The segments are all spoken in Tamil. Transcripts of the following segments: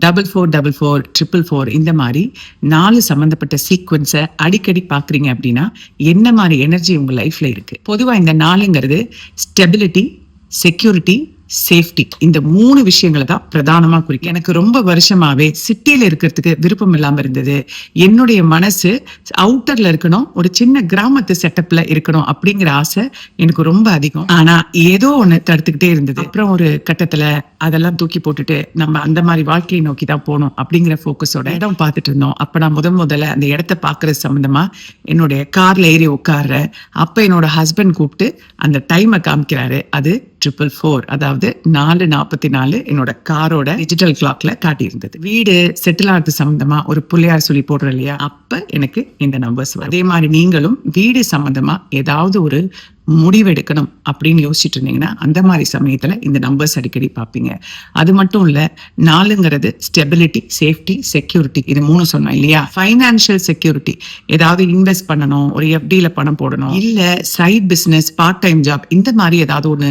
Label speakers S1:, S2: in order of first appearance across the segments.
S1: 4444 இந்த மாதிரி 4 சம்பந்தப்பட்ட சீக்வன்ஸை அடிக்கடி பார்க்குறீங்க அப்படின்னா என்ன மாதிரி எனர்ஜி உங்கள் லைஃப்பில் இருக்குது? பொதுவாக இந்த 4ங்கிறது ஸ்டெபிலிட்டி, செக்யூரிட்டி, சேஃப்டி, இந்த 3 விஷயங்களை தான் பிரதானமா குறிக்கும். எனக்கு ரொம்ப வருஷமாவே சிட்டியில இருக்கிறதுக்கு விருப்பம் இல்லாம இருந்தது. என்னுடைய மனசு அவுட்டர்ல இருக்கணும், ஒரு சின்ன கிராமத்து செட்டப்ல இருக்கணும் அப்படிங்கிற ஆசை எனக்கு ரொம்ப அதிகம். ஆனா ஏதோ ஒண்ணு தடுத்துக்கிட்டே இருந்தது. அப்புறம் ஒரு கட்டத்துல அதெல்லாம் தூக்கி போட்டுட்டு நம்ம அந்த மாதிரி வாழ்க்கையை நோக்கி தான் போகணும் அப்படிங்கிற போக்கஸோட இடம் பார்த்துட்டு இருந்தோம். அப்ப நான் முதல்ல அந்த இடத்த பாக்குறது சம்பந்தமா என்னுடைய கார்ல ஏறி உட்கார்ற அப்ப என்னோட ஹஸ்பண்ட் கூப்பிட்டு அந்த டைமை காமிக்கிறாரு. அது 444, அதாவது 4:44 என்னோட காரோட டிஜிட்டல் கிளாக்ல காட்டி இருந்தது. வீடு செட்டில் ஆகிறது சம்பந்தமா ஒரு புள்ளையார் சொல்லி போடுறோம் இல்லையா, அப்ப எனக்கு இந்த நம்பர்ஸ் வரும். அதே மாதிரி நீங்களும் வீடு சம்பந்தமா ஏதாவது ஒரு முடிவெடுக்கணும் அப்படின்னு யோசிச்சுட்டு இருந்தீங்கன்னா அந்த மாதிரி சமயத்துல இந்த நம்பர்ஸ் அடிக்கடி பார்ப்பீங்க. அது மட்டும் இல்ல, 4ங்கிறது ஸ்டெபிலிட்டி, சேஃப்டி, செக்யூரிட்டி, இது 3 சொன்னோம் இல்லையா. ஃபைனான்சியல் செக்யூரிட்டி, ஏதாவது இன்வெஸ்ட் பண்ணணும், ஒரு எஃப்டில பணம் போடணும், இல்ல side business, part time job, இந்த மாதிரி ஏதாவது ஒண்ணு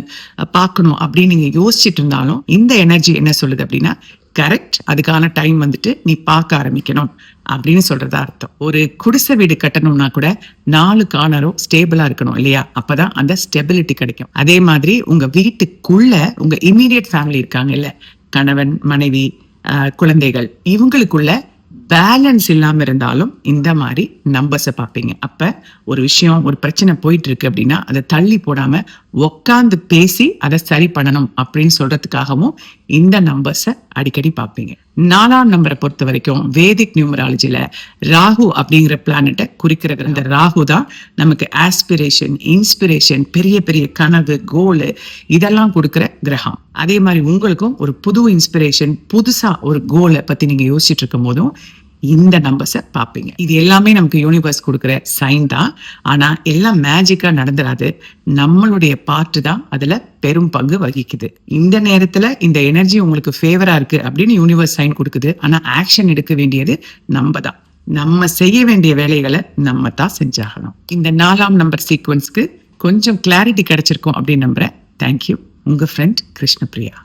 S1: பார்க்கணும் அப்படின்னு நீங்க யோசிச்சுட்டு இருந்தாலும் இந்த எனர்ஜி என்ன சொல்லுது அப்படின்னா, கரெக்ட், அதுக்கான டைம் வந்துட்டு நீ பார்க்க ஆரம்பிக்கணும் அப்படின்னு சொல்றதா அர்த்தம். ஒரு குடிசை வீடு கட்டணும்னா கூட 4 கார்னரும் ஸ்டேபிளா இருக்கணும் இல்லையா, அப்பதான் அந்த ஸ்டெபிலிட்டி கிடைக்கும். அதே மாதிரி உங்க வீட்டுக்குள்ள உங்க இமீடியட் ஃபேமிலி இருக்காங்க இல்ல, கணவன், மனைவி, குழந்தைகள், இவங்களுக்குள்ள பேலன்ஸ் இல்லாம இருந்தாலும் இந்த மாதிரி நம்பர்ஸை பார்ப்பீங்க. அப்ப ஒரு விஷயம், ஒரு பிரச்சனை போயிட்டு இருக்கு அப்படின்னா அதை தள்ளி போடாம உட்காந்து பேசி அதை சரி பண்ணணும் அப்படின்னு சொல்றதுக்காகவும் இந்த நம்பர்ஸை அடிக்கடி பார்ப்பீங்க. 4ஆம் நம்பரை பொறுத்த வரைக்கும் வேதிக் நியூமராலஜில ராகு அப்படிங்கிற பிளானட்டை குறிக்கிற இந்த ராகு தான் நமக்கு ஆஸ்பிரேஷன், இன்ஸ்பிரேஷன், பெரிய பெரிய கனவு, கோலு இதெல்லாம் கொடுக்கிற கிரகம். அதே மாதிரி உங்களுக்கும் ஒரு புது இன்ஸ்பிரேஷன், புதுசா ஒரு கோலை பத்தி நீங்க யோசிச்சுட்டு இருக்கும் போதும் இந்த நம்பர்ஸை பார்ப்பீங்க. இது எல்லாமே நமக்கு யூனிவர்ஸ் கொடுக்குற சைன் தான். ஆனா எல்லாம் மேஜிக்கா நடந்துடாது, நம்மளுடைய பார்ட் தான் அதுல பெரும் பங்கு வகிக்குது. இந்த நேரத்துல இந்த எனர்ஜி உங்களுக்கு ஃபேவரா இருக்கு அப்படின்னு யூனிவர்ஸ் சைன் கொடுக்குது. ஆனா ஆக்ஷன் எடுக்க வேண்டியது நம்ம தான். நம்ம செய்ய வேண்டிய வேலைகளை நம்ம தான் செஞ்சாகணும். இந்த 4ஆம் நம்பர் சீக்வன்ஸ்க்கு கொஞ்சம் கிளாரிட்டி கிடைச்சிருக்கும் அப்படின்னு நம்புறேன். தேங்க்யூ. உங்க ஃப்ரெண்ட் கிருஷ்ணபிரியா.